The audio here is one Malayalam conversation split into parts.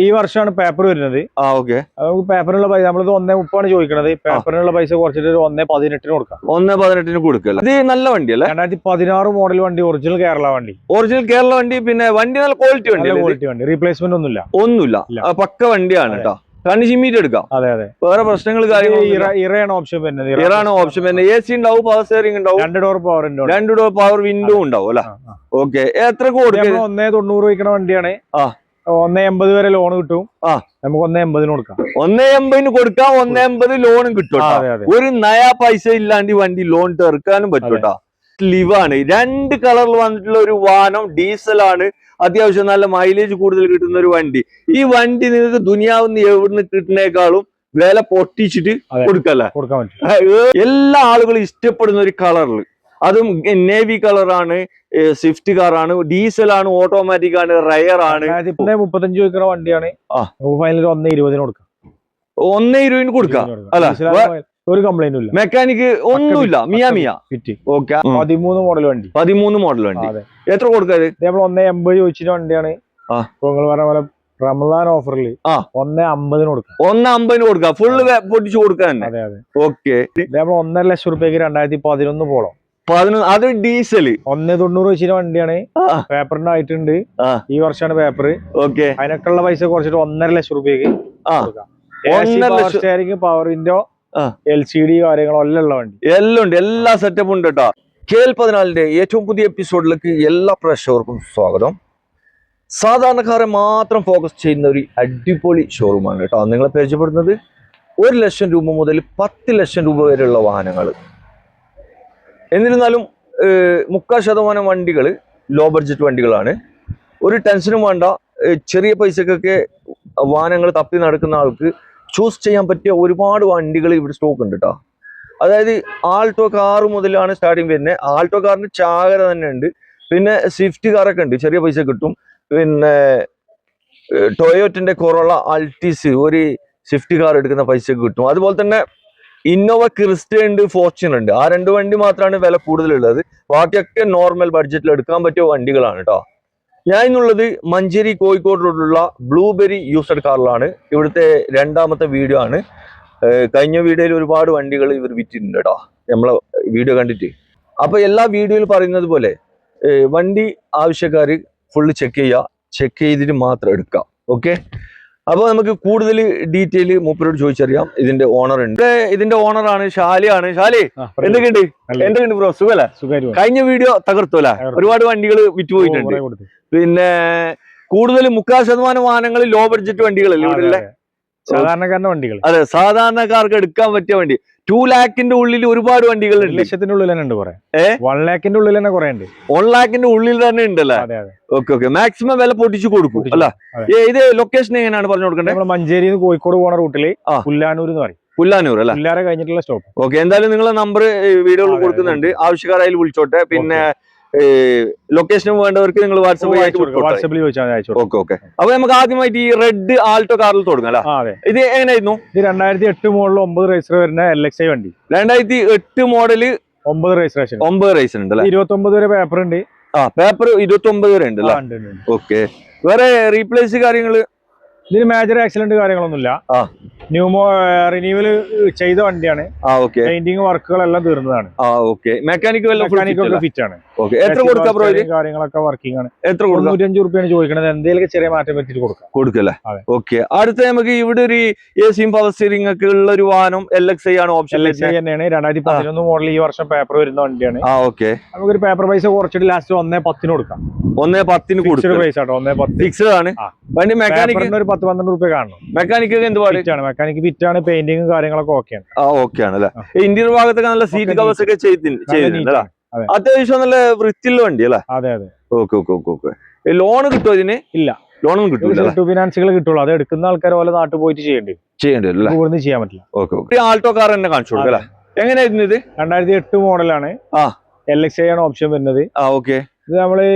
ഈ വർഷമാണ് പേപ്പർ വരുന്നത്. ഓക്കെ. നമുക്ക് പേപ്പറിനുള്ള പൈസ നമ്മളിത് 1.30 ചോദിക്കണത്. പേപ്പറിനുള്ള പൈസ കുറച്ചിട്ട് ഒരു 1.18 കൊടുക്കാം. 1.18 കൊടുക്കല്ല. ഇത് നല്ല വണ്ടിയല്ലേ? 2016 മോഡൽ വണ്ടി, ഒറിജിനൽ കേരള വണ്ടി. ഒറിജിനൽ കേരള വണ്ടി. പിന്നെ വണ്ടി നല്ല ക്വാളിറ്റി വണ്ടി, റീപ്ലേസ്മെന്റ് ഒന്നുമില്ല. പക്ക വണ്ടിയാണ് കേട്ടോ. കണ്ണി ചിമ്മീറ്റ് എടുക്കാം. അതെ അതെ. വേറെ പ്രശ്നങ്ങൾ ഇറയാണ് ഓപ്ഷൻ വരുന്നത്. ഇറാണ് ഓപ്ഷൻ വരുന്നത്. AC ഉണ്ടാവും, പവർ സ്റ്റിയറിംഗ് ഉണ്ടാവും, 2 ഡോർ പവർ ഉണ്ടാവും, 2 ഡോർ പവർ വിൻഡോ ഉണ്ടാവും അല്ലെ? ഓക്കെ. എത്ര കൊടുക്കും? 1.90 വയ്ക്കണ വണ്ടിയാണ്. 1.80 വരെ ലോൺ കിട്ടും. നമുക്ക് 1.80 കൊടുക്കാം. 1.80 കൊടുക്കാം. 1.80 ലോണും കിട്ടും. ഒരു നയാ പൈസ ഇല്ലാണ്ട് വണ്ടി ലോൺ തീർക്കാനും പറ്റൂട്ടാ. ലിവാണ് 2 കളറിൽ വന്നിട്ടുള്ള ഒരു വാഹനം. ഡീസലാണ്. അത്യാവശ്യം നല്ല മൈലേജ് കൂടുതൽ കിട്ടുന്ന ഒരു വണ്ടി. ഈ വണ്ടി നിങ്ങൾക്ക് ദുനിയാവിന്ന് എവിടുന്ന് കിട്ടുന്നേക്കാളും വില പൊട്ടിച്ചിട്ട് കൊടുക്കാൻ പറ്റും. എല്ലാ ആളുകളും ഇഷ്ടപ്പെടുന്ന ഒരു കളറിൽ, അതും നേവി കളറാണ്, സ്വിഫ്റ്റ് കാറാണ്, ഡീസലാണ്, ഓട്ടോമാറ്റിക് ആണ്, റയർ ആണ്. 35 വയ്ക്കുന്ന വണ്ടിയാണ്. 1.20 കൊടുക്കാം. 1.20 കൊടുക്കാം അല്ല? ഒരു കംപ്ലൈന്റും ഇല്ല. മെക്കാനിക്ക് ഒന്നുമില്ല. മിയ ഫിറ്റ്. ഓക്കെ. 13 മോഡൽ വണ്ടി. 13 മോഡൽ വണ്ടി. എത്ര കൊടുക്കാത്? 1.80 ചോദിച്ചിട്ട് വണ്ടിയാണ്. നിങ്ങൾ പറഞ്ഞ പോലെ റമദാൻ ഓഫറിൽ 1.50 കൊടുക്കാം. 1.50 കൊടുക്കാം. ഫുള്ള് പൊട്ടിച്ചു കൊടുക്കാൻ. അതെ അതെ. ഓക്കെ. 1.5 ലക്ഷം രൂപയ്ക്ക് 2011 പോളോ. അത് ഡീസൽ 1.90 വെച്ചിട്ട് വണ്ടിയാണ്. പേപ്പറിന്റെ ആയിട്ടുണ്ട്. ഈ വർഷമാണ് പേപ്പർ. ഓക്കെ. അതിനൊക്കെയുള്ള പൈസ കുറച്ചിട്ട് 1.5 ലക്ഷം രൂപയ്ക്ക് കൊടുക്കാം. സ്റ്റിയറിംഗ്, പവർ വിൻഡോ, LCD കാര്യങ്ങളെല്ലാം ഉള്ള വണ്ടി. എല്ലാം ഉണ്ട്. എല്ലാ സെറ്റപ്പും ഉണ്ട് കേട്ടോ. KL14 ഏറ്റവും പുതിയ എപ്പിസോഡിലേക്ക് എല്ലാ പ്രേക്ഷകർക്കും സ്വാഗതം. സാധാരണക്കാരെ മാത്രം ഫോക്കസ് ചെയ്യുന്ന ഒരു അടിപൊളി ഷോറൂമാണ് കേട്ടോ നിങ്ങളെ പരിചയപ്പെടുന്നത്. 1 ലക്ഷം രൂപ മുതൽ 10 ലക്ഷം രൂപ വരെയുള്ള വാഹനങ്ങൾ. എന്നിരുന്നാലും 30% വണ്ടികൾ ലോ ബഡ്ജറ്റ് വണ്ടികളാണ്. ഒരു ടെൻഷനും വേണ്ട. ചെറിയ പൈസക്കൊക്കെ വാഹനങ്ങൾ തപ്പി നടക്കുന്ന ആൾക്ക് ചൂസ് ചെയ്യാൻ പറ്റിയ ഒരുപാട് വണ്ടികൾ ഇവിടെ സ്റ്റോക്ക് ഉണ്ട് കേട്ടോ. അതായത് ആൾട്ടോ കാർ മുതലാണ് സ്റ്റാർട്ടിങ് വരുന്നത്. ആൾട്ടോ കാറിന് ചാകര തന്നെ ഉണ്ട്. പിന്നെ സ്വിഫ്റ്റ് കാറൊക്കെ ഉണ്ട്, ചെറിയ പൈസ കിട്ടും. പിന്നെ ടൊയോറ്റന്റെ കൊറോള അൾട്ടിസ്, ഒരു സ്വിഫ്റ്റ് കാർ എടുക്കുന്ന പൈസ കിട്ടും. അതുപോലെ തന്നെ ഇന്നോവ ക്രിസ്റ്റ ഉണ്ട്, ഫോർച്യൂണർ ഉണ്ട്. ആ 2 വണ്ടി മാത്രമാണ് വില കൂടുതലുള്ളത്. ബാക്കിയൊക്കെ നോർമൽ ബഡ്ജറ്റിൽ എടുക്കാൻ പറ്റിയ വണ്ടികളാണ് കേട്ടോ. ഞാൻ ഇന്നുള്ളത് മഞ്ചേരി കോഴിക്കോട് റോഡിലുള്ള ബ്ലൂബെറി യൂസ്ഡ് കാറിലാണ്. ഇവിടുത്തെ 2ാമത്തെ വീഡിയോ ആണ്. കഴിഞ്ഞ വീഡിയോയിൽ ഒരുപാട് വണ്ടികൾ ഇവർ വിറ്റിട്ടുണ്ട് കേട്ടോ, നമ്മളെ വീഡിയോ കണ്ടിട്ട്. അപ്പൊ എല്ലാ വീഡിയോയിൽ പറയുന്നത് പോലെ വണ്ടി ആവശ്യക്കാർ ഫുള്ള് ചെക്ക് ചെയ്യുക. ചെക്ക് ചെയ്തിട്ട് മാത്രം എടുക്കാം. ഓക്കെ. അപ്പൊ നമുക്ക് കൂടുതൽ ഡീറ്റെയിൽ മൂപ്പരോട് ചോദിച്ചറിയാം. ഇതിന്റെ ഓണർ ഉണ്ട്. ഇതിന്റെ ഓണറാണ് ഷാലിയാണ്. ഷാലി, എന്തൊക്കെയുണ്ട് ബ്രോ? സുഖല്ലേ? കഴിഞ്ഞ വീഡിയോ തകർത്തു അല്ലെ? ഒരുപാട് വണ്ടികൾ വിറ്റുപോയിട്ടുണ്ട്. പിന്നെ കൂടുതൽ 30% വാഹനങ്ങൾ ലോ ബഡ്ജറ്റ് വണ്ടികളല്ലേ ഇവിടെ? സാധാരണക്കാരന്റെ വണ്ടികൾ. അതെ, സാധാരണക്കാർക്ക് എടുക്കാൻ പറ്റിയ വണ്ടി. 2 ലാഖിന്റെ ഉള്ളിൽ ഒരുപാട് വണ്ടികൾ ഉണ്ട്. 1 ലക്ഷത്തിന്റെ ഉള്ളിൽ തന്നെ ഉണ്ട് കുറെ. 1 ലാഖിന്റെ ഉള്ളിൽ തന്നെ കുറെ ഉണ്ട്. 1 ലാഖിന്റെ ഉള്ളിൽ തന്നെ ഉണ്ടല്ലേ? Okay okay. മാക്സിമം വില പൊട്ടിച്ചു കൊടുക്കും അല്ല? ഇത് ലൊക്കേഷൻ എങ്ങനെയാണ് പറഞ്ഞു കൊടുക്കേണ്ടത്? നമ്മൾ മഞ്ചേരി കോഴിക്കോട് പോണ റൂട്ടില് പുല്ലാനൂർ എന്ന് പറയും. പുല്ലാനൂർ അല്ല? പുല്ലാര കഴിഞ്ഞിട്ടുള്ള സ്റ്റോപ്പ്. ഓക്കെ. എന്തായാലും നിങ്ങളെ നമ്പർ വീഡിയോയിൽ കൊടുക്കുന്നുണ്ട്. ആവശ്യക്കാരായാലും വിളിച്ചോട്ടെ. പിന്നെ ലൊക്കേഷനും വേണ്ടവർക്ക് നിങ്ങൾ വാട്സപ്പിൽ ചോദിച്ചാൽ. Okay okay. അപ്പൊ നമുക്ക് ആദ്യമായിട്ട് ഈ റെഡ് ആൾട്ടോ കാറിൽ തുടങ്ങാം അല്ലേ? ഇത് എങ്ങനെയായിരുന്നു? ഇത് 2008 മോഡൽ 9 റേസർ വരുന്ന LXI വണ്ടി. 2008 മോഡല് 9 രജിസ്ട്രേഷൻ. 9 റേസർ ഉണ്ട് അല്ലേ? 29 വരെ പേപ്പർ ഉണ്ട്. പേപ്പർ 29 വരെ ഉണ്ട് അല്ലേ? ഓക്കെ. വേറെ റീപ്ലേസ് കാര്യങ്ങള്? ഇതിന് മേജർ ആക്സിഡന്റ് കാര്യങ്ങളൊന്നുമില്ല. റിന്യൂവൽ ചെയ്ത വണ്ടിയാണ്. പെയിന്റിംഗ് വർക്കുകളെല്ലാം തീർന്നതാണ്. മെക്കാനിക് ഫിറ്റ് ആണ്. എത്ര കൊടുക്കാം ബ്രോ? കാര്യങ്ങളൊക്കെ വർക്കിംഗ് ആണ്. എത്ര 95 രൂപയാണ് ചോദിക്കുന്നത്. എന്തെങ്കിലും ചെറിയ മാറ്റം പറ്റിട്ട് കൊടുക്കല്ലേ? ഓക്കെ. അടുത്ത നമുക്ക് ഇവിടെ ഒരു AC പവർ സ്റ്റിയറിംഗ് ഒക്കെ ഉള്ള ഒരു വാഹനം LXI ആണ്. ഓപ്ഷൻ LXI തന്നെയാണ്. 2011 മോഡൽ ഈ വർഷം പേപ്പർ വരുന്ന വണ്ടിയാണ്. ഓക്കെ. നമുക്കൊരു പേപ്പർ പൈസ കുറച്ചിട്ട് ലാസ്റ്റ് 1.10 കൊടുക്കാം. 1.10 കൊടുക്കും. പൈസ 1.10 ഫിക്സ്ഡ് ആണ്. വണ്ടി മെക്കാനിക് ഒരു 10-12 രൂപ കാണണം. മെക്കാനിക് എന്ത് പാടിയാണ്? മെക്കാനിക് ഫിറ്റ് ആണ്. പെയിന്റിംഗ് കാര്യങ്ങളൊക്കെ ഓക്കെയാണ്. ഓക്കെ ആണ് അല്ലെ? ഇന്റീരിയർ ഭാഗത്തൊക്കെ നല്ല സീറ്റ് കവേഴ്സ് ഒക്കെ ചെയ്തിട്ടുണ്ട്. അത്യാവശ്യം നല്ല വൃത്തിയുള്ള വണ്ടി അല്ലേ? അതെ അതെ. Okay okay okay okay. Loan കിട്ടുമോ ഇതിന്? ഇല്ല, ലോണൊന്നും കിട്ടില്ല. ഫിനാൻസുകൾ കിട്ടുള്ളൂ. അത് എടുക്കുന്ന ആൾക്കാർ പോലെ നാട്ടിൽ പോയിട്ട് ചെയ്യേണ്ടി വരും. ഇവിടുന്ന് ചെയ്യാൻ പറ്റില്ല. ഓക്കെ. ആൾട്ടോ കാർ തന്നെ കാണിച്ചു കൊടുക്കും അല്ലെ? എങ്ങനെയായിരുന്നു ഇത്? 2008 മോഡലാണ്. LXI ആണ് ഓപ്ഷൻ വരുന്നത്. ഓക്കെ. ഇത് നമ്മള്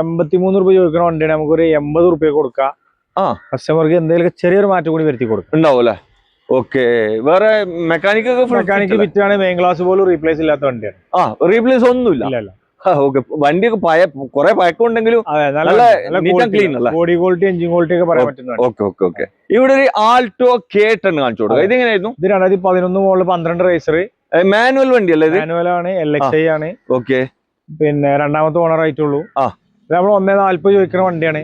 83 രൂപ ചോദിക്കുന്ന വണ്ടിയാണ്. നമുക്കൊരു 80 രൂപ കൊടുക്കാം. കസ്റ്റമർക്ക് എന്തെങ്കിലും ചെറിയൊരു മാറ്റം കൂടി വരുത്തി കൊടുക്കും. ഉണ്ടാവും അല്ലെ? ഓക്കെ. വേറെ മെക്കാനിക് ഫിറ്റ് ആണ്. മെയിൻ ഗ്ലാസ് പോലും റീപ്ലേസ് ഇല്ലാത്ത വണ്ടിയാണ്. റീപ്ലേസ് ഒന്നുമില്ല. ഓക്കെ. വണ്ടിയൊക്കെ കുറെ പഴക്കമുണ്ടെങ്കിലും നല്ല neat and clean അല്ലേ? ബോഡി ക്വാളിറ്റി എഞ്ചിൻ ക്വാളിറ്റി ഒക്കെ പറയാൻ പറ്റുന്നതാണ്. ഓക്കെ. ഇവിടെ ഒരു ആൾട്ടോ K10 കാണിച്ചു കൊടുക്കുക. ഇതെങ്ങനെയായിരുന്നു? ഇത് 2011 മോഡൽ 12 റേസർ മാനുവൽ വണ്ടിയല്ലേ ഇത്? മാനുവൽ ആണ്, LXi ആണ്. ഓക്കെ. പിന്നെ രണ്ടാമത്തെ ഓണർ ആയിട്ടുള്ളൂ. നമ്മൾ 1.40 ചോദിക്കുന്ന വണ്ടിയാണ്.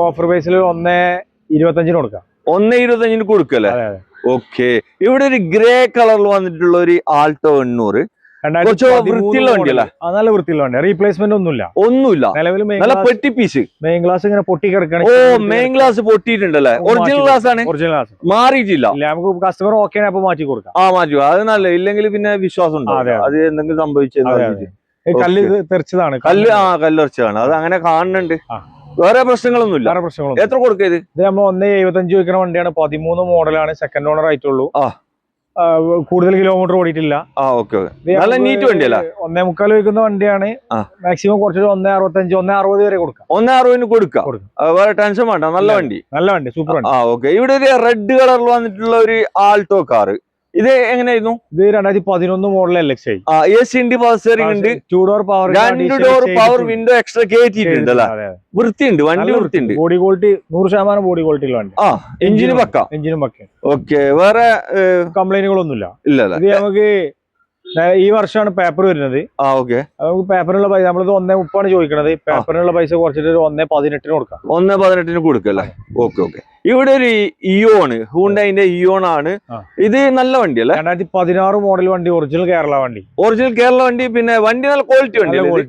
ഓഫർ പ്രൈസിൽ 1.25 കൊടുക്കാം. 1.25 കൊടുക്കല്ലേ? ഓക്കെ. ഇവിടെ ഒരു ഗ്രേ കളറിൽ വന്നിട്ടുള്ള ഒരു ആൾട്ടോ 800 വൃത്തിയുള്ള വണ്ടിയല്ലേ? നല്ല വൃത്തിയുള്ള വണ്ടി. റീപ്ലേസ്മെന്റ് ഒന്നുമില്ല നിലവിൽ. നല്ല പെട്ടി പീസ് മെയിൻ ഗ്ലാസ് ഇങ്ങനെ പൊട്ടി കിടക്കണം. മെയിൻ ഗ്ലാസ് പൊട്ടിയിട്ടുണ്ടല്ലേ? ഒറിജിനൽ ഗ്ലാസ് ആണ്, ഒറിജിനൽ ഗ്ലാസ് മാറിയിട്ടില്ല. നമുക്ക് കസ്റ്റമർ ഓക്കെ അപ്പൊ മാറ്റി കൊടുക്കാം. മാറ്റി. അത് നല്ല, ഇല്ലെങ്കിൽ പിന്നെ വിശ്വാസം ഉണ്ട് അത് എന്തെങ്കിലും സംഭവിച്ചത്. കല്ല് തെറിച്ചതാണ്. കല്ലെറിച്ചതാണ്. അത് അങ്ങനെ കാണുന്നുണ്ട്. വേറെ പ്രശ്നങ്ങളൊന്നുമില്ല. എത്ര കൊടുക്കത്? ഇത് നമ്മൾ 1.75 ചോദിക്കുന്ന വണ്ടിയാണ്. 13 മോഡലാണ്, സെക്കൻഡ് ഓണർ ആയിട്ടുള്ളൂ. കൂടുതൽ കിലോമീറ്റർ ഓടിയിട്ടില്ല. നല്ല നീറ്റ് വണ്ടിയല്ല. 1.25 ചോദിക്കുന്ന വണ്ടിയാണ്. മാക്സിമം കുറച്ച് 1.65 1.60 വരെ കൊടുക്കാം. 1.60 കൊടുക്കാം. വേറെ ടെൻഷൻ വേണ്ട. നല്ല വണ്ടി, സൂപ്പർ വണ്ടി. ഓക്കെ. ഇവിടെ ഒരു റെഡ് കളറിൽ വന്നിട്ടുള്ള ഒരു ആൾട്ടോ കാർ. ഇത് എങ്ങനെയായിരുന്നു? ഇത് 2011 മോഡൽ LXi. AC ഉണ്ട്, പവർ സ്റ്റിയറിംഗ് ഉണ്ട്, 2 door power, 2 door power window extra കയറ്റിയിട്ടുണ്ട് അല്ലേ? വൃത്തിയുണ്ട് വണ്ടി, വൃത്തിയുണ്ട്. ബോഡി ക്വാളിറ്റി 100% ബോഡി ക്വാളിറ്റി ഉള്ള വണ്ടി. എഞ്ചിന് പക്ക. ഓക്കെ. വേറെ കംപ്ലൈന്റുകളൊന്നുമില്ല. ഇല്ല. ഇത് നമുക്ക് ഈ വർഷമാണ് പേപ്പർ വരുന്നത്. ഓക്കെ. നമുക്ക് പേപ്പറിനുള്ള പൈസ നമ്മളിത് 1.30 ചോദിക്കണത്. പേപ്പറിനുള്ള പൈസ കുറച്ചിട്ട് 1.18 കൊടുക്കാം. 1.18 കൊടുക്കല്ലേ? ഓക്കെ. ഇവിടെ ഒരു ഇയോണ്, ഹൂണ്ടൈന്റെ ഇയോൺ ആണ്. ഇത് നല്ല വണ്ടിയല്ലേ? 2016 മോഡൽ വണ്ടി, ഒറിജിനൽ കേരള വണ്ടി. പിന്നെ വണ്ടി നല്ല ക്വാളിറ്റി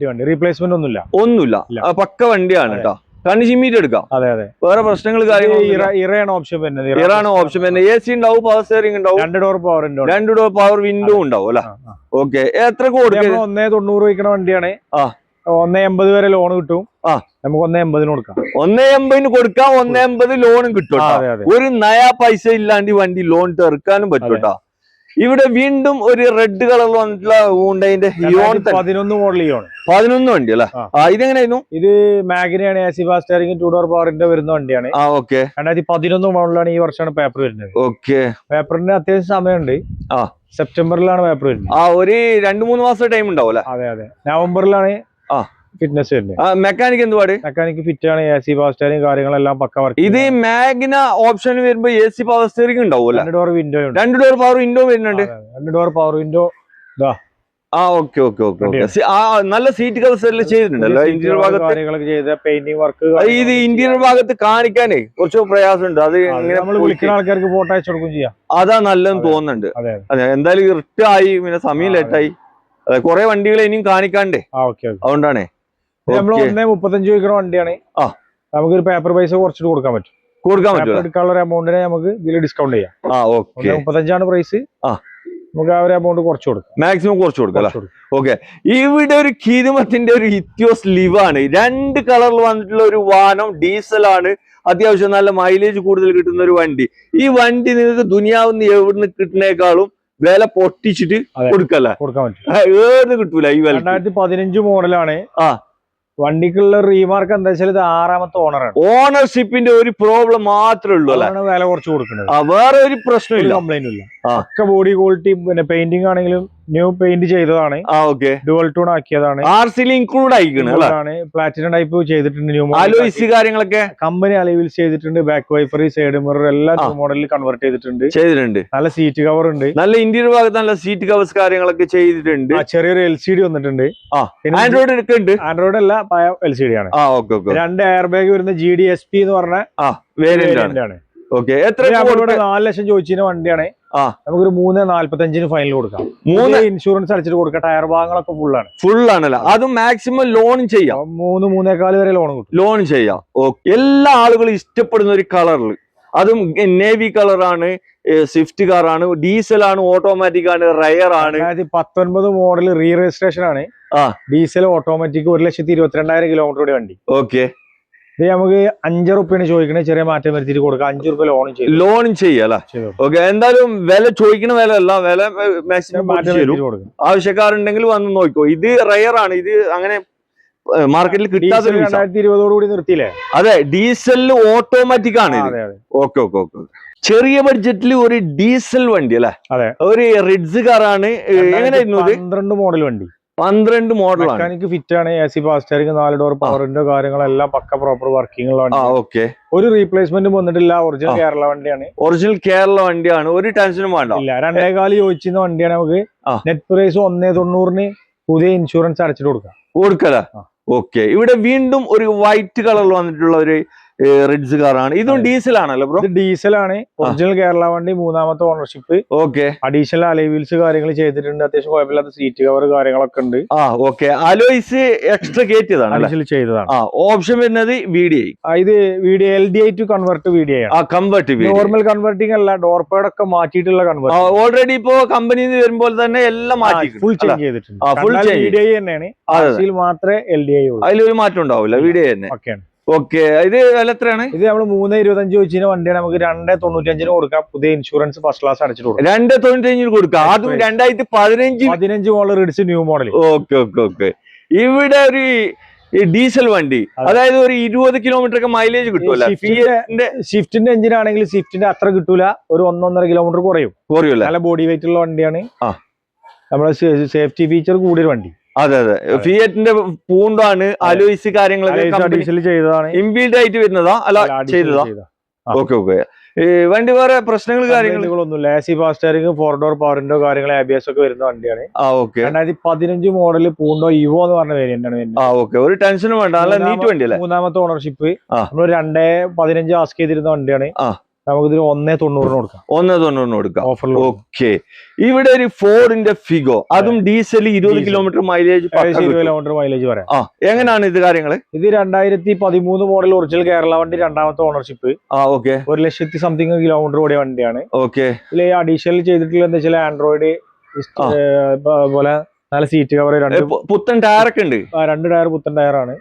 വണ്ടി. റീപ്ലേസ്മെന്റ് ഒന്നുമില്ല. പക്ക വണ്ടിയാണ് കേട്ടോ. കണ്ണി ചിമ്മീറ്റ് എടുക്കാം. അതെ. വേറെ പ്രശ്നങ്ങൾ ഇറയാണ് ഓപ്ഷൻ വരുന്നത്. AC ഉണ്ടാവും, പവർ സ്റ്റിയറിംഗ് ഉണ്ടാവും, 2 ഡോർ പവർ വിൻഡോ ഉണ്ടാവും അല്ലെ? ഓക്കെ. എത്ര കൊടുക്കും? 1.90 വയ്ക്കുന്ന വണ്ടിയാണ്. 1.80 വരെ ലോൺ കിട്ടും. നമുക്ക് 1.80 കൊടുക്കാം. 1.80 കൊടുക്കാം. 1.80 ലോണും കിട്ടും. ഒരു നയാ പൈസ ഇല്ലാണ്ട് വണ്ടി ലോൺ തീർക്കാനും പറ്റൂട്ടാ. ഇവിടെ വീണ്ടും ഒരു റെഡ് കളറിൽ വന്നിട്ടുള്ള ഹൂണ്ടൈന്റെ 11 മോഡൽ ഇയോൺ. 11 വണ്ടി അല്ലേ? ഇതെങ്ങനെയായിരുന്നു? ഇത് മാഗ്നയാണ്, AC ഫാസ്റ്റ് സ്റ്റിയറിംഗ്, 2 ഡോർ പവറിന്റെ വരുന്ന വണ്ടിയാണ്. 2011 മോഡലാണ്. ഈ വർഷമാണ് പേപ്പർ വരുന്നത്. ഓക്കെ. പേപ്പറിന് അത്യാവശ്യം സമയമുണ്ട്. സെപ്റ്റംബറിലാണ് പേപ്പർ വരുന്നത്. ഒരു 2-3 മാസം ടൈം ഉണ്ടാവും. അതെ. നവംബറിലാണ് ഫിറ്റ്നസ് വരുന്നത്. മെക്കാനിക് എന്തുപാട്? മെക്കാനിക് ഫിറ്റ് ആണ്. AC പവർ സ്റ്റിയറിംഗ് കാര്യങ്ങളെല്ലാം പക്ക വർക്ക്. ഇത് മാഗ്ന ഓപ്ഷൻ വരുമ്പോ AC പവർ സ്റ്റിയറിംഗ് ഉണ്ടാവും. 2 door window, 2 door power window വരുന്നുണ്ട്. 2 ഡോർ പവർ വിൻഡോ. ഓക്കെ. നല്ല സീറ്റ് കവേഴ്സ് എല്ലാം ചെയ്തിട്ടുണ്ടല്ലോ ഇന്റീരിയർ ഭാഗത്ത്. Painting work. ഇത് ഇന്റീരിയർ ഭാഗത്ത് കാണിക്കാനേ കുറച്ച് പ്രയാസമുണ്ട്. അത് വിളിക്കുന്ന ആൾക്കാർക്ക് ഫോട്ടോ അയച്ചു കൊടുക്കും ചെയ്യാം. അതാ നല്ലതെന്ന് തോന്നുന്നുണ്ട്. അതെ. എന്തായാലും റിട്ട് ആയി, പിന്നെ സമയം ലേറ്റായി. കുറെ വണ്ടികൾ ഇനിയും കാണിക്കാണ്ടേ, അതുകൊണ്ടാണേ. 1.35 ചോദിക്കുന്ന വണ്ടിയാണ്. നമുക്കൊരു പേപ്പർ പൈസ കുറച്ചിട്ട് കൊടുക്കാൻ പറ്റും. എടുക്കാനുള്ള എമൗണ്ടിനെ നമുക്ക് ഇതിൽ ഡിസ്കൗണ്ട് ചെയ്യാം. 1.35 പ്രൈസ്. നമുക്ക് ആ ഒരു എമൗണ്ട് കുറച്ച് കൊടുക്കാം, മാക്സിമം കുറച്ച് കൊടുക്കാം. ഓക്കെ. ഇവിടെ ഒരു കീതുമത്തിന്റെ ഒരു ഇത്യോസ് ലിവാണ്. 2 കളറിൽ വന്നിട്ടുള്ള ഒരു വാഹനം, ഡീസൽ ആണ്. അത്യാവശ്യം നല്ല മൈലേജ് കൂടുതൽ കിട്ടുന്ന ഒരു വണ്ടി. ഈ വണ്ടി നിങ്ങൾക്ക് ദുനിയാവിന്ന് എവിടുന്ന് കിട്ടുന്നേക്കാളും വില പൊട്ടിച്ചിട്ട് കൊടുക്കാൻ പറ്റും. ഏത് കിട്ടൂല ഈ വില. 2015 മോഡലാണ്. വണ്ടിക്കുള്ള റീമാർക്ക് എന്താ വെച്ചാൽ ഇത് 6ാമത്തെ ഓണറാണ്. ഓണർഷിപ്പിന്റെ ഒരു പ്രോബ്ലം മാത്രമേ ഉള്ളൂ. വില കുറച്ച് കൊടുക്കുന്നത്. വേറെ ഒരു പ്രശ്നമില്ല, കംപ്ലൈന്റ് ഇല്ല. ഒക്കെ ബോഡി ക്വാളിറ്റി, പിന്നെ പെയിന്റിംഗ് ആണെങ്കിലും ന്യൂ പെയിന്റ് ചെയ്തതാണ്. ഡുവൽ ടൂൺ ആക്കിയതാണ്. RCയിൽ ഇൻക്ലൂഡ് ആയിക്കാണ്. പ്ലാറ്റിനം ടൈപ്പ് ചെയ്തിട്ടുണ്ട്. ന്യൂ അലോയ്സ് കാര്യങ്ങളൊക്കെ കമ്പനി അലവിൽ ചെയ്തിട്ടുണ്ട്. ബാക്ക് വൈഫറി, സൈഡ് മിറർ എല്ലാം ന്യൂ മോഡലിൽ കൺവേർട്ട് ചെയ്തിട്ടുണ്ട്. നല്ല സീറ്റ് കവർ ഉണ്ട്. നല്ല ഇന്റീരിയർ ഭാഗത്ത് നല്ല സീറ്റ് കവേഴ്സ് കാര്യങ്ങളൊക്കെ ചെയ്തിട്ടുണ്ട്. ചെറിയൊരു LCD വന്നിട്ടുണ്ട്. ആൻഡ്രോയിഡ് അല്ല, LCD ആണ്. 2 എയർ ബാഗ് വരുന്ന GDSP എന്ന് പറഞ്ഞ വേരിയന്റ് ആണ്. എത്ര? 4 ലക്ഷം ചോദിച്ചതിന് വണ്ടിയാണ്. നമുക്കൊരു 3.45 ഫൈനൽ കൊടുക്കാം. 3 ഇൻഷുറൻസ് അടിച്ചിട്ട് കൊടുക്കാം. ടയർ ഭാഗങ്ങളൊക്കെ ഫുൾ ആണല്ലോ. അതും മാക്സിമം ലോൺ ചെയ്യാം. 3-3.25 വരെ ലോൺ ചെയ്യാം. എല്ലാ ആളുകളും ഇഷ്ടപ്പെടുന്ന ഒരു കളറിൽ, അതും നേവി കളറാണ്, സ്വിഫ്റ്റ് കാറാണ്, ഡീസൽ ആണ്, ഓട്ടോമാറ്റിക് ആണ്, റയർ ആണ്. 2019 മോഡൽ റീ രജിസ്ട്രേഷൻ ആണ്. ഡീസൽ ഓട്ടോമാറ്റിക്, 1,22,000 കിലോമീറ്റർ വണ്ടി. ഓക്കെ. ഇത് നമുക്ക് 5 റുപ്യാണ് ചോദിക്കണേ. ചെറിയ മാറ്റം വരുത്തിട്ട് കൊടുക്കാം. 5 രൂപ ലോണും ചെയ്യാം. ഓക്കെ. എന്തായാലും വില ചോദിക്കുന്ന വില അല്ല, വില മാക്സിമം കൊടുക്കും. ആവശ്യക്കാരുണ്ടെങ്കിൽ വന്ന് നോക്കിക്കോ. ഇത് റയർ ആണ്. ഇത് അങ്ങനെ മാർക്കറ്റിൽ കിട്ടാത്ത 2020 നിർത്തിയില്ലേ? അതെ. ഡീസലിൽ ഓട്ടോമാറ്റിക് ആണ്. ഓക്കെ. ചെറിയ ബഡ്ജറ്റിൽ ഒരു ഡീസൽ വണ്ടി അല്ലെ? ഒരു റിഡ്സ് കാറാണ്. എങ്ങനെയായിരുന്നു? 12 മോഡൽ വണ്ടി. 12 മോഡലാണ്. മെക്കാനിക് ഫിറ്റ് ആണ്. AC ഫാസ്റ്റ് സ്റ്റിയറിംഗ്, 4 ഡോർ പവറിന്റെ കാര്യങ്ങളെല്ലാം പക്ക പ്രോപ്പർ വർക്കിംഗ് ഉള്ള വണ്ടി. ഓക്കെ. ഒരു റീപ്ലേസ്മെന്റ് വന്നിട്ടില്ല. ഒറിജിനൽ കേരള വണ്ടിയാണ്. ഒറിജിനൽ കേരള വണ്ടിയാണ്. ഒരു ടെൻഷനും വേണ്ട. ഇല്ല, 2.25 ചോദിച്ചിരുന്ന വണ്ടിയാണ്. നമുക്ക് നെറ്റ് പ്രൈസ് 1.90 പുതിയ ഇൻഷുറൻസ് അടച്ചിട്ട് കൊടുക്കല. ഓക്കെ. ഇവിടെ വീണ്ടും ഒരു വൈറ്റ് കളറിൽ വന്നിട്ടുള്ള ഒരു റിഡ്സ് കാറാണ്. ഇതും ഡീസൽ ആണല്ലോ ബ്രോ? ഇത് ഡീസലാണ്. ഒറിജിനൽ കേരള വണ്ടി, 3ാമത്തെ ownership. Okay. Additional alloy wheels കാര്യങ്ങൾ ചെയ്തിട്ടുണ്ട്. അത്യാവശ്യം കുഴപ്പമില്ലാത്ത സീറ്റ് കവർ കാര്യങ്ങളൊക്കെ ഉണ്ട്. ഓക്കെ. അലോയ്സ് എക്സ്ട്രാ കയറ്റിയതാണ്, അഡീഷണൽ ചെയ്തതാണ്. ഓപ്ഷൻ വരുന്നത് VDI. ഇത് VDI LDI to convert VDI ആണ്. കൺവേർട്ട് നോർമൽ കൺവേർട്ടിംഗ് അല്ല, ഡോർ പാഡ് ഒക്കെ മാറ്റിയിട്ടുള്ള കൺവേർട്ട്. ഓൾറെഡി ഇപ്പോ കമ്പനിയിൽ നിന്ന് വരുമ്പോൾ തന്നെ എല്ലാം മാറ്റി ഫുൾ ചേഞ്ച് ചെയ്തിട്ടുണ്ട്. VDI തന്നെയാണ്. മാത്രമേ LDI ഉള്ളൂ. അതിലൊരു മാറ്റം ഉണ്ടാവില്ല. VDI തന്നെ. ഓക്കെ. ഇത് വില എത്രയാണ്? ഇത് നമ്മൾ 3.25 ചോദിച്ചതിന് വണ്ടിയാണ്. നമുക്ക് 2.95 കൊടുക്കാം. പുതിയ ഇൻഷുറൻസ് ഫസ്റ്റ് ക്ലാസ് അടച്ചിട്ട് കൊടുക്കാം. 2.95 കൊടുക്കാം. അതും 2015 model Ritz new model. Okay. ഇവിടെ ഒരു ഡീസൽ വണ്ടി, അതായത് ഒരു 20 കിലോമീറ്റർ ഒക്കെ മൈലേജ് കിട്ടുമല്ലോ. സ്വിഫ്റ്റിന്റെ എഞ്ചിൻ ആണെങ്കിൽ സ്വിഫ്റ്റിന്റെ അത്ര കിട്ടൂല. ഒരു 1.5 കിലോമീറ്റർ കുറയൂല. നല്ല ബോഡി വെയിറ്റ് ഉള്ള വണ്ടിയാണ്. നമ്മളെ സേഫ്റ്റി ഫീച്ചർ കൂടിയൊരു വണ്ടി. അതെ. ഫിയറ്റിന്റെ പൂണ്ടാണ്. അലോയ്സ് കാര്യങ്ങളൊക്കെ ചെയ്തതാണ്. ഇൻബിൽഡ് ആയിട്ട് വരുന്നതാ അല്ല ചെയ്തതാ? ഓക്കെ. വണ്ടി വേറെ പ്രശ്നങ്ങൾ കാര്യങ്ങളൊന്നുമില്ല. AC ഫാസ്റ്റ് സ്റ്റിയറിംഗ്, 4 ഡോർ പവറിന്റെ കാര്യങ്ങൾ, ABS ഒക്കെ വരുന്ന വണ്ടിയാണ്. 2015 മോഡൽ പൂണ്ടോ ഇവോ എന്ന് പറഞ്ഞ വേരിയന്റ് ആണ്. ഒരു ടെൻഷനും വേണ്ട. നല്ല നീറ്റ് വണ്ടി അല്ലേ? 3ാമത്തെ ഓണർഷിപ്പ്. നമ്മൾ 2.15 ആസ്ക് ചെയ്തിരുന്ന വണ്ടിയാണ്. നമുക്കിതിന് 1.90 കൊടുക്കാം. ഓക്കെ. ഇവിടെ ഒരു ഫോർഡിന്റെ ഫിഗോ, അതും ഡീസൽ 20 കിലോമീറ്റർ മൈലേജ് പറയാം. എങ്ങനെയാണ് ഇത് കാര്യങ്ങള്? ഇത് 2013 മോഡൽ ഒറിജിനൽ കേരള വണ്ടി, 2ാമത്തെ ഓണർഷിപ്പ്. 1,00,000 സംതിങ് കിലോമീറ്റർ ഓടിയ വണ്ടിയാണ്. ഓക്കെ. ഇതിൽ അഡീഷണൽ ചെയ്തിട്ടുള്ള എന്താ വെച്ചാൽ ആൻഡ്രോയിഡ് പോലെ നല്ല സീറ്റ് കവർ, പുത്തൻ ടയർ ഒക്കെ ഉണ്ട്. 2 ടയർ പുത്തൻ ടയറാണ്.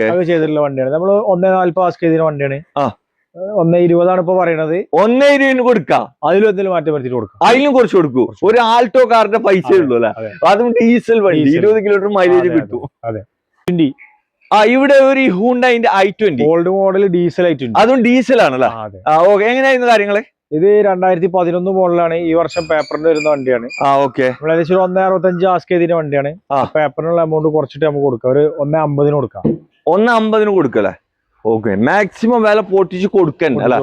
അത് ചെയ്തിട്ടുള്ള വണ്ടിയാണ്. നമ്മൾ 1.40 ആസ്ക് ചെയ്തിരുന്ന വണ്ടിയാണ്. 1.20 ഇപ്പൊ പറയണത്. 1.20 കൊടുക്കാം. അതിലും എന്തെങ്കിലും മാറ്റം വരുത്തിട്ട് കൊടുക്കാം. അതിലും കുറച്ച് കൊടുക്കൂ. ഒരു ആൾട്ടോ കാറിന്റെ പൈസ ഉള്ളൂ അല്ലെ? അതും ഡീസൽ വണ്ടി, 20 കിലോമീറ്റർ മൈലേജ് കിട്ടും. ഇവിടെ ഒരു ഹൂണ്ടായിന്റെ i20 old model diesel i20, അതും ഡീസൽ ആണല്ലേ? എങ്ങനെയായിരുന്നു കാര്യങ്ങള്? ഇത് 2011 മോഡലാണ്. ഈ വർഷം പേപ്പറിന് വരുന്ന വണ്ടിയാണ്. ഏകദേശം 1.65 ആസ്ക് ചെയ്തിന്റെ വണ്ടിയാണ്. പേപ്പറിനുള്ള എമൗണ്ട് കുറച്ചിട്ട് നമുക്ക് കൊടുക്കാം. ഒരു 1.50 കൊടുക്കാം. 1.50 കൊടുക്കല്ലേ? ഓക്കെ. മാക്സിമം വില പൊട്ടിച്ച് കൊടുക്കാൻ അല്ല,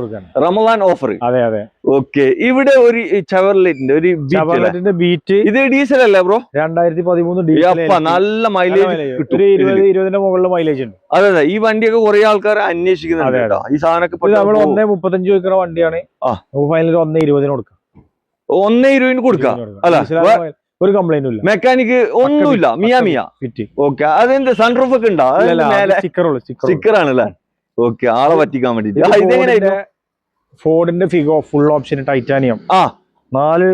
റമദാൻ ഓഫർ. അതെ. ഓക്കെ. ഇവിടെ ഒരു ചെവർലെറ്റിന്റെ ഒരു ബീറ്റ്, ഇത് ഡീസൽ അല്ലേ ബ്രോ? 2013 ഡീസൽ. നല്ല മൈലേജ് കിട്ടും. 20 മുകളിൽ മൈലേജ് ഉണ്ട്. അതെ. ഈ വണ്ടിയൊക്കെ കുറെ ആൾക്കാർ അന്വേഷിക്കുന്നുണ്ട്. ഈ സാധനമൊക്കെ നമ്മൾ 1.35 ചോദിക്കുന്ന വണ്ടിയാണ്. ഫൈനൽ 1.20 കൊടുക്കാം. 1.20 കൊടുക്കാം അല്ല? ഒരു കംപ്ലൈന്റും ഇല്ല. മെക്കാനിക് ഒന്നുമില്ല. മിയ ഫിറ്റ്. ഓക്കെ. അതെന്ത് സൺറൂഫ് ഒക്കെ ഉണ്ടോ? സ്റ്റിക്കർ ആണല്ലേ? ഓക്കെ. ആളെ പറ്റിക്കാൻ വേണ്ടിട്ട്. ഫോർഡിന്റെ ഫിഗോ ഫുൾ ഓപ്ഷൻ ടൈറ്റാനിയം. 4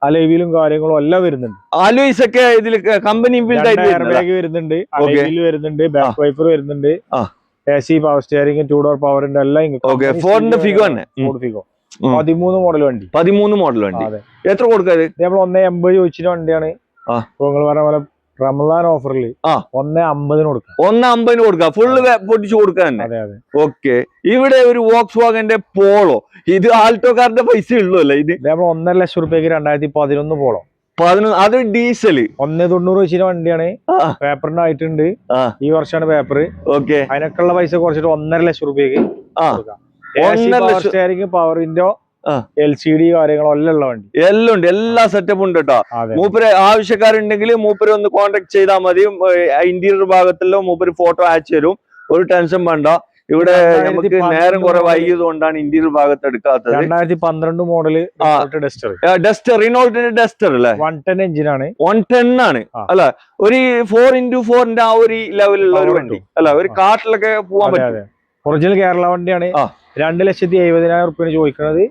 അലോയിലും കാര്യങ്ങളും എല്ലാം വരുന്നുണ്ട്. അലോയ്സ് ഒക്കെ ഇതിൽ കമ്പനി ബാഗ് വരുന്നുണ്ട്, അലോയിൽ വരുന്നുണ്ട്, ബാക്ക് വൈപ്പർ വരുന്നുണ്ട്, AC പവർ സ്റ്റിയറിംഗ്, 2 ഡോർ പവറിന്റെ എല്ലാം. ഫോർഡിന്റെ ഫിഗോ തന്നെ. ഫോർഡ് ഫിഗോ 13 മോഡൽ വണ്ടി. 13 മോഡൽ വണ്ടി. എത്ര കൊടുക്കാത്? നമ്മൾ 1.80 ചോദിച്ചിട്ട് വണ്ടിയാണ്. നിങ്ങൾ പറഞ്ഞ പോലെ റമദാൻ ഓഫറിൽ 1.50 കൊടുക്കാം. 1.50 കൊടുക്കാം. ഫുള്ള് പൊട്ടിച്ചു കൊടുക്കാൻ തന്നെ. ഓക്കെ. ഇവിടെ ഒരു വോക്സ് വാഗന്റെ പോളോ, ഇത് ആൾട്ടോ കാറിന്റെ പൈസ ഉള്ളൂ അല്ലേ? ഇത് നമ്മൾ 1.5 ലക്ഷം രൂപയ്ക്ക് 2011 പോളോ. അത് ഡീസൽ 1.90 വെച്ചിട്ട് വണ്ടിയാണ്. പേപ്പറിന് ആയിട്ടുണ്ട്. ഈ വർഷമാണ് പേപ്പർ. ഓക്കെ. അതിനൊക്കെയുള്ള പൈസ കുറച്ചിട്ട് 1.5 ലക്ഷം രൂപയ്ക്ക് സ്റ്റിയറിംഗ്, പവർ വിൻഡോ, LCD കാര്യങ്ങളെല്ലാം ഉള്ള വണ്ടി. എല്ലാം ഉണ്ട്. എല്ലാ സെറ്റപ്പും ഉണ്ട് കേട്ടോ. മൂപ്പര് ആവശ്യക്കാരുണ്ടെങ്കിൽ മൂപ്പര് ഒന്ന് കോൺടാക്ട് ചെയ്താൽ മതി. ഇന്റീരിയർ ഭാഗത്തുള്ള മൂപ്പര് ഫോട്ടോ അയച്ചു തരും. ഒരു ടെൻഷൻ വേണ്ട. ഇവിടെ നമുക്ക് നേരം കുറെ വൈകിയത് കൊണ്ടാണ് ഇന്റീരിയർ ഭാഗത്ത് എടുക്കാത്തത്. 2012 മോഡല് ഡസ്റ്റർ, റിനോൾട്ടിന്റെ ഡസ്റ്റർ അല്ലേ? 110 എഞ്ചിനാണ്. 110 ആണ് അല്ല? ഒരു 4x4 ആ ഒരു ലെവലുള്ള ഒരു വണ്ടി അല്ല? ഒരു കാട്ടിലൊക്കെ പോവാൻ പറ്റും. ഒറിജിനൽ കേരള വണ്ടിയാണ്. 2,70,000 റുപ്യ ചോദിക്കുന്നത്.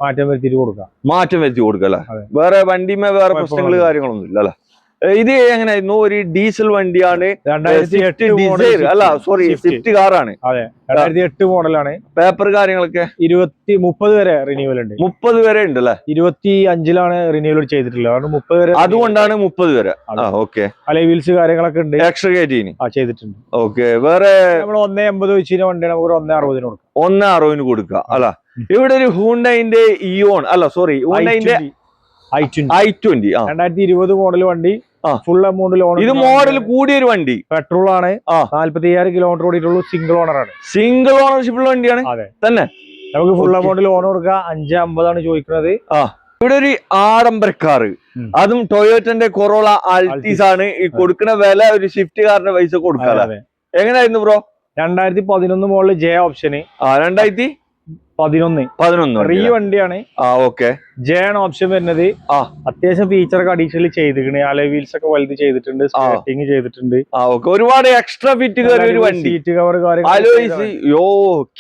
മാറ്റം വരുത്തിട്ട് കൊടുക്കാം. മാറ്റം വരുത്തി കൊടുക്കല്ലേ? വേറെ വണ്ടിമേ വേറെ പ്രശ്നങ്ങൾ കാര്യങ്ങളൊന്നും ഇല്ല അല്ലെ? ഇത് എങ്ങനെയായിരുന്നു? ഒരു ഡീസൽ വണ്ടിയാണ്. 2008 അല്ല സോറി, സ്വിഫ്റ്റ് കാറാണ്. 2008 മോഡലാണ്. പേപ്പർ കാര്യങ്ങളൊക്കെ 30 വരെ റിന്യൂവൽ ഉണ്ട്. 30 വരെ ഉണ്ട് അല്ലെ? 25-ലാണ് റിന്യൂവൽ ചെയ്തിട്ടുള്ളത്. 30 വരെ. അതുകൊണ്ടാണ് 30 വരെ. ഓക്കെ. അല്ലെ വീൽസ് കാര്യങ്ങളൊക്കെ ഉണ്ട്. എക്സ്ട്രാ കയറ്റി ചെയ്തിട്ടുണ്ട്. ഓക്കെ. വേറെ നമ്മൾ 1.80 വെച്ചിട്ട് വണ്ടിയാണ്. നമുക്ക് 1.60 കൊടുക്കാം. 1.60 കൊടുക്കുക അല്ല? ഇവിടെ ഒരു ഹൂണ്ടായിന്റെ ഇയോൺ അല്ല സോറി ഹൂണ്ടായിന്റെ i20 2020 മോഡൽ വണ്ടി. Full amount loan. ഇത് മോഡൽ കൂടിയൊരു വണ്ടി, പെട്രോൾ ആണ്, 45,000 കിലോമീറ്റർ ഓടിയിട്ടുള്ളൂ, സിംഗിൾ ഓണർ ആണ്. സിംഗിൾ ഓണർഷിപ്പുള്ള വണ്ടിയാണ്. അതെ തന്നെ. നമുക്ക് ഫുൾ എമൗണ്ട് ലോൺ കൊടുക്കാം. 550 ചോദിക്കുന്നത്. ഇവിടെ ഒരു ആഡംബരക്കാറ്, അതും ടൊയോറ്റന്റെ കൊറോള ആൾട്ടീസ് ആണ്. ഈ കൊടുക്കുന്ന വില ഒരു സ്വിഫ്റ്റ് കാറിന്റെ പൈസ കൊടുക്കാതെ. എങ്ങനെയായിരുന്നു ബ്രോ? 2011 മോഡല് ജെ ഓപ്ഷന്. 2011 റീ വണ്ടിയാണ്. ജെ ആണ് ഓപ്ഷൻ വരുന്നത്. അത്യാവശ്യം ഫീച്ചറൊക്കെ അഡീഷണൽ ചെയ്തിട്ടുണ്ട്. അലോയ് വീൽസ് ഒക്കെ വലുത് ചെയ്തിട്ടുണ്ട്, സ്കേർട്ടിങ് ചെയ്തിട്ടുണ്ട്. ഒരുപാട് എക്സ്ട്രാ ഫിറ്റ് കയറിയ വണ്ടി. സീറ്റ് കവർ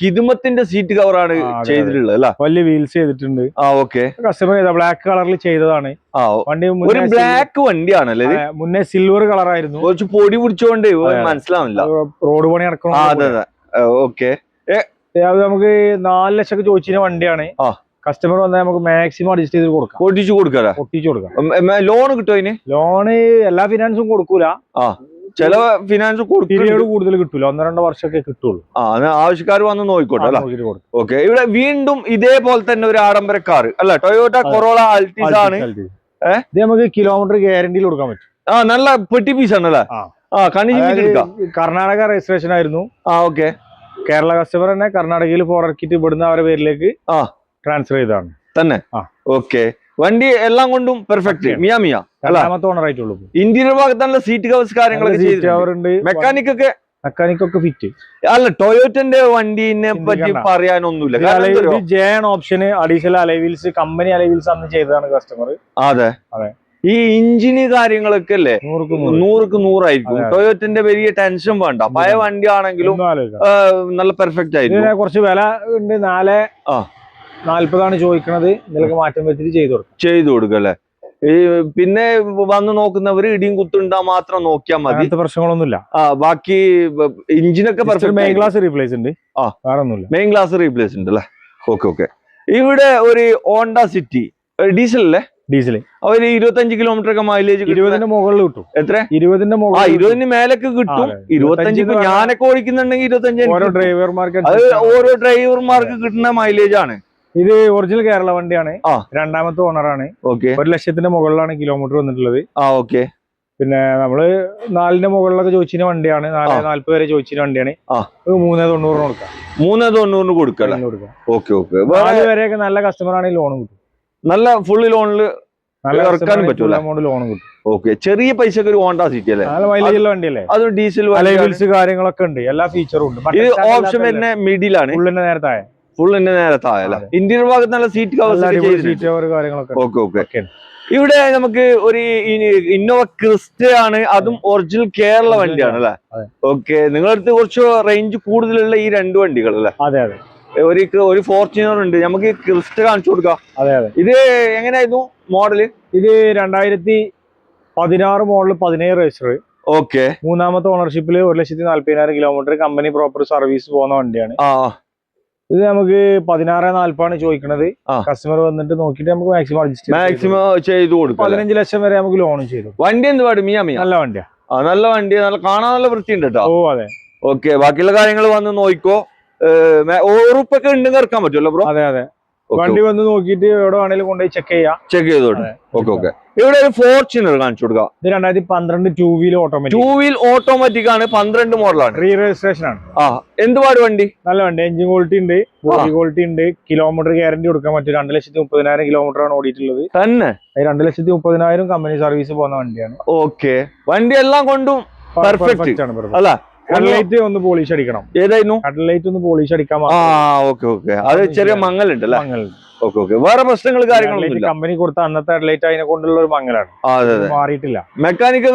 കിതുമത്തിന്റെ സീറ്റ് കവർ ആണ് ചെയ്തിട്ടുള്ളത്. വലിയ വീൽസ് ചെയ്തിട്ടുണ്ട്. കസ്റ്റമർ ബ്ലാക്ക് കളറിൽ ചെയ്തതാണ്. വണ്ടി ഒരു ബ്ലാക്ക് വണ്ടിയാണല്ലേ? മുന്നേ സിൽവർ കളർ ആയിരുന്നു. കുറച്ച് പൊടി പിടിച്ചോണ്ട് മനസ്സിലാവില്ല. റോഡ് പണി നടക്കണം. നമുക്ക് 4 ലക്ഷം ചോദിച്ച വണ്ടിയാണ്. കസ്റ്റമർ വന്നാൽ നമുക്ക് മാക്സിമം അഡ്ജസ്റ്റ് ചെയ്ത് കൊടുക്കാം. ഒട്ടിച്ചു കൊടുക്കാം. ലോൺ കിട്ടുമോ അതിന്? ലോണ് എല്ലാ ഫിനാൻസും കൊടുക്കൂല. ചില ഫിനാൻസ് പീരിയഡ് കൂടുതൽ കിട്ടൂല, 1-2 വർഷമൊക്കെ കിട്ടുള്ളൂ. ആവശ്യക്കാർ വന്ന് നോക്കിക്കോട്ടെ. ഓക്കെ. ഇവിടെ വീണ്ടും ഇതേപോലെ തന്നെ ഒരു ആഡംബര കാർ അല്ല, ടൊയോട്ട കൊറോള ആൾട്ടീസ് ആണ്. ഇത് നമുക്ക് കിലോമീറ്റർ ഗ്യാരണ്ടിയിൽ കൊടുക്കാൻ പറ്റും. നല്ല പെട്ടി പീസ് ആണല്ലേ? കർണാടക രജിസ്ട്രേഷൻ ആയിരുന്നു. കേരള കസ്റ്റമർ തന്നെ കർണാടകയിൽ ഫോറക്കിട്ട് ഇവിടുന്ന് അവരുടെ പേരിലേക്ക് ട്രാൻസ്ഫർ ചെയ്താണ് തന്നെ. വണ്ടി എല്ലാം കൊണ്ടും പെർഫെക്റ്റ്. മിയ രണ്ടാമത്തെ ഓണർ ആയിട്ടുള്ളൂ. ഇന്റീരിയർ ഭാഗത്തുള്ള സീറ്റ് കവേഴ്സ് കാര്യങ്ങളൊക്കെ മെക്കാനിക്കൊക്കെ ഫിറ്റ് അല്ല. ടൊയോറ്റന്റെ വണ്ടീനെ പറ്റി പറയാനൊന്നുമില്ല. ജെ ആണ് ഓപ്ഷന്. Additional alloy wheels, company alloy wheels അന്ന് ചെയ്തതാണ് കസ്റ്റമർ. അതെ. ഈ എഞ്ചിന് കാര്യങ്ങളൊക്കെ അല്ലേ 100ക്ക് 100 ആയിരിക്കും. ടൊയോറ്റന്റെ വലിയ ടെൻഷൻ വേണ്ട. പഴയ വണ്ടി ആണെങ്കിലും നല്ല പെർഫെക്റ്റ് ആയിരിക്കും. കുറച്ച് വില ഉണ്ട്. 440 ചോദിക്കണത്. ഇതിലൊക്കെ മാറ്റം വെച്ചിട്ട് ചെയ്തു കൊടുക്കും അല്ലെ? ഈ പിന്നെ വന്ന് നോക്കുന്നവര് ഇടിയും കുത്തുണ്ടാ മാത്രം നോക്കിയാൽ മതി. പ്രശ്നങ്ങളൊന്നുമില്ല. ബാക്കി എഞ്ചിനൊക്കെ മെയിൻ ഗ്ലാസ് റീപ്ലേസ് ഉണ്ട്. മെയിൻ ഗ്ലാസ് റീപ്ലേസ് ഉണ്ട് അല്ലേ? ഓക്കെ. ഇവിടെ ഒരു ഹോണ്ട സിറ്റി ഡീസൽ അല്ലേ? ഡീസൽ. അവര് 25 കിലോമീറ്റർ ഒക്കെ മൈലേജ് 20ന്റെ മുകളിൽ കിട്ടും. എത്ര? 20ന്റെ മുകളിൽ. 20ന് മേലൊക്കെ കിട്ടും. 25 ഞാനൊക്കെ ഓടിക്കുന്നുണ്ടെങ്കിൽ 25. ഓരോ ഡ്രൈവർമാർക്ക് കിട്ടുന്ന മൈലേജ് ആണ്. ഇത് ഒറിജിനൽ കേരള വണ്ടിയാണ്. രണ്ടാമത്തെ ഓണറാണ്. 1 ലക്ഷത്തിന്റെ മുകളിലാണ് കിലോമീറ്റർ വന്നിട്ടുള്ളത്. പിന്നെ നമ്മള് 4ന്റെ മുകളിലൊക്കെ ചോദിച്ചിരുന്ന വണ്ടിയാണ്. 440 വരെ ചോദിച്ചിരുന്ന വണ്ടിയാണ്. 390 കൊടുക്കാം. 390 കൊടുക്കാം. 4 വരെയൊക്കെ നല്ല കസ്റ്റമർ ആണെങ്കിൽ ലോൺ കിട്ടും. നല്ല ഫുള്ള് ലോണില് ഇറക്കാനും പറ്റൂല. ലോൺ കിട്ടും. ചെറിയ പൈസക്ക് ഒരു ഹോണ്ട സിറ്റി അല്ലേ? മൈലേജുള്ള വണ്ടിയല്ലേ? അത് ഡീസൽ കാര്യങ്ങളൊക്കെ ഉണ്ട്. എല്ലാ ഫീച്ചറും ഉണ്ട്. ഇത് ഓപ്ഷൻ തന്നെ മിഡിലാണ്. ഫുള്ളിന്റെ നേരത്തെ അല്ലേ? ഇന്റീരിയർ ഭാഗത്ത് നല്ല സീറ്റ് കവർ കാര്യങ്ങളൊക്കെ. ഇവിടെ നമുക്ക് ഒരു ഇന്നോവ ക്രിസ്റ്റ ആണ്. അതും ഒറിജിനൽ കേരള വണ്ടിയാണ് അല്ലെ? നിങ്ങളടുത്ത് കുറച്ച് റേഞ്ച് കൂടുതലുള്ള ഈ 2 വണ്ടികൾ അല്ലെ? ഒരു ഫോർച്യൂണർ ഉണ്ട്. നമുക്ക് ക്രിസ്റ്റ കാണിച്ചു കൊടുക്കാം. ഇത് എങ്ങനെയായിരുന്നു മോഡല്? ഇത് 2016 മോഡല്, 17 രജിസ്റ്റർ. മൂന്നാമത്തെ ഓണർഷിപ്പില് 1,40,000 കിലോമീറ്റർ കമ്പനി പ്രോപ്പർ സർവീസ് പോകുന്ന വണ്ടിയാണ്. ഇത് നമുക്ക് 1640 ചോദിക്കുന്നത്. കസ്റ്റമർ വന്നിട്ട് നോക്കിട്ട് നമുക്ക് മാക്സിമം ചെയ്തു കൊടുക്കും. 15 ലക്ഷം വരെ നമുക്ക് ലോൺ ചെയ്തു. വണ്ടി എന്ത് പാടും? നല്ല വണ്ടിയാ. നല്ല വണ്ടി, നല്ല കാണാൻ നല്ല വൃത്തിയുണ്ട് കേട്ടോ. അതെ. ബാക്കിയുള്ള കാര്യങ്ങൾ വന്ന് നോക്കിക്കോ. ഉറപ്പൊക്കെ ഉണ്ടെങ്കിൽ ഇറക്കാൻ പറ്റുമല്ലോ ബ്രോ? അതെ. വണ്ടി വന്ന് നോക്കിയിട്ട് എവിടെ വേണേലും കൊണ്ടുപോയി ചെക്ക് ചെയ്തോട്ടെ. ഇവിടെ ഒരു ഫോർച്യൂണർ കാണിച്ചു കൊടുക്കാം. ഇത് 2012 2 വീൽ ഓട്ടോമാറ്റിക് ആണ്. 12 മോഡലാണ്. റീ രജിസ്ട്രേഷൻ ആണ്. എന്തുപാട് വണ്ടി? നല്ല വണ്ടി. എഞ്ചിൻ ക്വാളിറ്റി ഉണ്ട്, ബോഡി ക്വാളിറ്റി ഉണ്ട്. കിലോമീറ്റർ ഗ്യാരണ്ടി കൊടുക്കാൻ പറ്റും. 2,30,000 കിലോമീറ്റർ ആണ് ഓടിയിട്ടുള്ളത്. തന്നെ 2,30,000 കമ്പനി സർവീസ് പോകുന്ന വണ്ടിയാണ്. വണ്ടി എല്ലാം കൊണ്ടും പെർഫെക്റ്റ് ആണ് അല്ല? ഹെഡ്ലൈറ്റ് ഒന്ന് പോളിഷ് അടിക്കണം. ഏതായിരുന്നു? ഹെഡ്ലൈറ്റ് ഒന്ന് പോളിഷ് അടിക്കാൻ. അത് ചെറിയ മങ്ങലുണ്ട് അല്ലേ? വേറെ പ്രശ്നങ്ങൾ കാര്യങ്ങളൊന്നും കമ്പനി കൊടുത്ത അന്നത്തെ ഹെഡ്ലൈറ്റ് അതിനെ കൊണ്ടുള്ള ഒരു മങ്ങലാണ്. മാറിയിട്ടില്ല. മെക്കാനിക്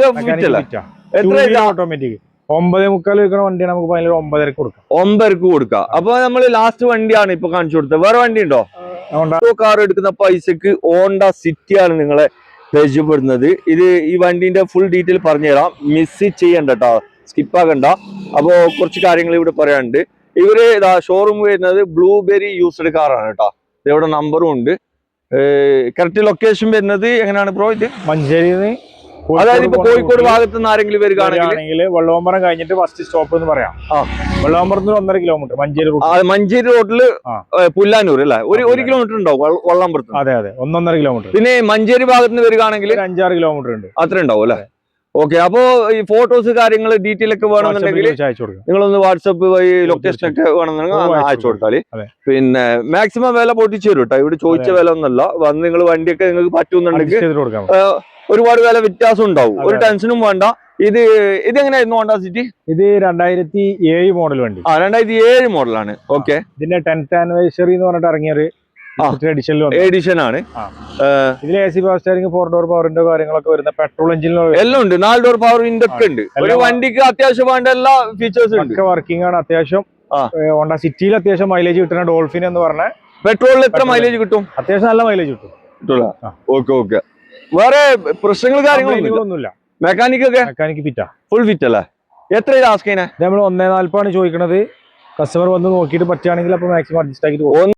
ഓട്ടോമാറ്റിക് 9:45 വെക്കുന്ന വണ്ടിയാണ്. നമുക്ക് 9:30 കൊടുക്കാം. 9:30 കൊടുക്കാം. അപ്പൊ നമ്മള് ലാസ്റ്റ് വണ്ടിയാണ് ഇപ്പൊ കാണിച്ചു കൊടുത്തത്. വേറെ വണ്ടി ഉണ്ടോ? കാർ എടുക്കുന്ന പൈസക്ക് ഹോണ്ട സിറ്റി ആണ് നിങ്ങളെ പരിചയപ്പെടുന്നത്. ഈ വണ്ടിന്റെ ഫുൾ ഡീറ്റെയിൽ പറഞ്ഞുതരാം. മിസ് ചെയ്യണ്ട കേട്ടോ, സ്കിപ്പാകണ്ട. അപ്പോ കുറച്ച് കാര്യങ്ങൾ ഇവിടെ പറയാനുണ്ട്. ഇവര് ഷോറൂം വരുന്നത് ബ്ലൂബെറി യൂസ്ഡ് കാറാണ് കേട്ടോ. ഇവിടെ നമ്പറും ഉണ്ട്. കറക്റ്റ് ലൊക്കേഷൻ വരുന്നത് എങ്ങനെയാണ് ബ്രോ? ഇത് മഞ്ചേരി. അതായത് ഇപ്പൊ കോഴിക്കോട് ഭാഗത്ത് നിന്ന് ആരെങ്കിലും വരികയാണെങ്കിൽ വെള്ളവമ്പറം കഴിഞ്ഞിട്ട് ഫസ്റ്റ് സ്റ്റോപ്പ് എന്ന് പറയാം. വെള്ളവമ്പറത്തിന് 1.5 കിലോമീറ്റർ മഞ്ചേരി റോഡില് പുല്ലാനൂർ അല്ലേ? 1 കിലോമീറ്റർ ഉണ്ടാവും വെള്ളാമ്പറത്ത്. അതെ 1.5 കിലോമീറ്റർ. പിന്നെ മഞ്ചേരി ഭാഗത്ത് നിന്ന് വരികയാണെങ്കിൽ 5-6 കിലോമീറ്റർ ഉണ്ട്. അത്ര ഉണ്ടാവും അല്ലെ? ഓക്കെ. അപ്പോ ഈ ഫോട്ടോസ് കാര്യങ്ങൾ ഡീറ്റെയിൽ ഒക്കെ വേണമെന്നുണ്ടെങ്കിൽ അയച്ചു കൊടുക്കാം. നിങ്ങളൊന്ന് വാട്സപ്പ് വഴി ലൊക്കേഷൻ ഒക്കെ വേണമെന്നുണ്ടെങ്കിൽ അയച്ചു കൊടുത്താല്. പിന്നെ മാക്സിമം വില പൊട്ടിച്ചു തരും കേട്ടോ. ഇവിടെ ചോദിച്ച വില ഒന്നല്ല. വന്ന് നിങ്ങൾ വണ്ടിയൊക്കെ നിങ്ങൾക്ക് പറ്റുന്നുണ്ടെങ്കിൽ ഒരുപാട് വില വ്യത്യാസം ഉണ്ടാവും. ഒരു ടെൻഷനും വേണ്ട. ഇതെങ്ങനെയായിരുന്നു ഹോണ്ട സിറ്റി? ഇത് 2007 മോഡൽ വണ്ടി. 2007 മോഡലാണ്. ഓക്കെ. ഇതിന്റെ 10th ആനിവേഴ്സറി എന്ന് പറഞ്ഞിട്ട് ഇറങ്ങിയൊരു എഡിഷൻ ആണ്. ഇതിൽ AC പവർ സ്റ്റിയറിംഗ്, 4 ഡോർ പവറിന്റെ കാര്യങ്ങളൊക്കെ വരുന്ന പെട്രോൾ എഞ്ചിൻ എല്ലാം ഉണ്ട്. 4 ഡോർ പവർ വിൻഡോ ഒക്കെ ഉണ്ട്. ഒരു വണ്ടിക്ക് അത്യാവശ്യം വേണ്ട എല്ലാ ഫീച്ചേഴ്സും ഉണ്ട്. വർക്കിംഗ് ആണ്. അത്യാവശ്യം ഹോണ്ട സിറ്റിയിൽ അത്യാവശ്യം മൈലേജ് കിട്ടുന്ന ഡോൾഫിൻ എന്ന് പറഞ്ഞ പെട്രോളിൽ എത്ര മൈലേജ് കിട്ടും? അത്യാവശ്യം നല്ല മൈലേജ് കിട്ടും. Okay okay. വേറെ പ്രശ്നങ്ങൾ കാര്യങ്ങളൊന്നുമില്ല. മെക്കാനിക് ഫിറ്റാ, ഫുൾ ഫിറ്റ് അല്ലേ? എത്ര ആസ്കൈനെ? നമ്മൾ 1.40 ചോദിക്കണത്. കസ്റ്റമർ വന്ന് നോക്കിയിട്ട് പറ്റുകയാണെങ്കിൽ അപ്പൊ മാക്സിമം അഡ്ജസ്റ്റ് ആക്കി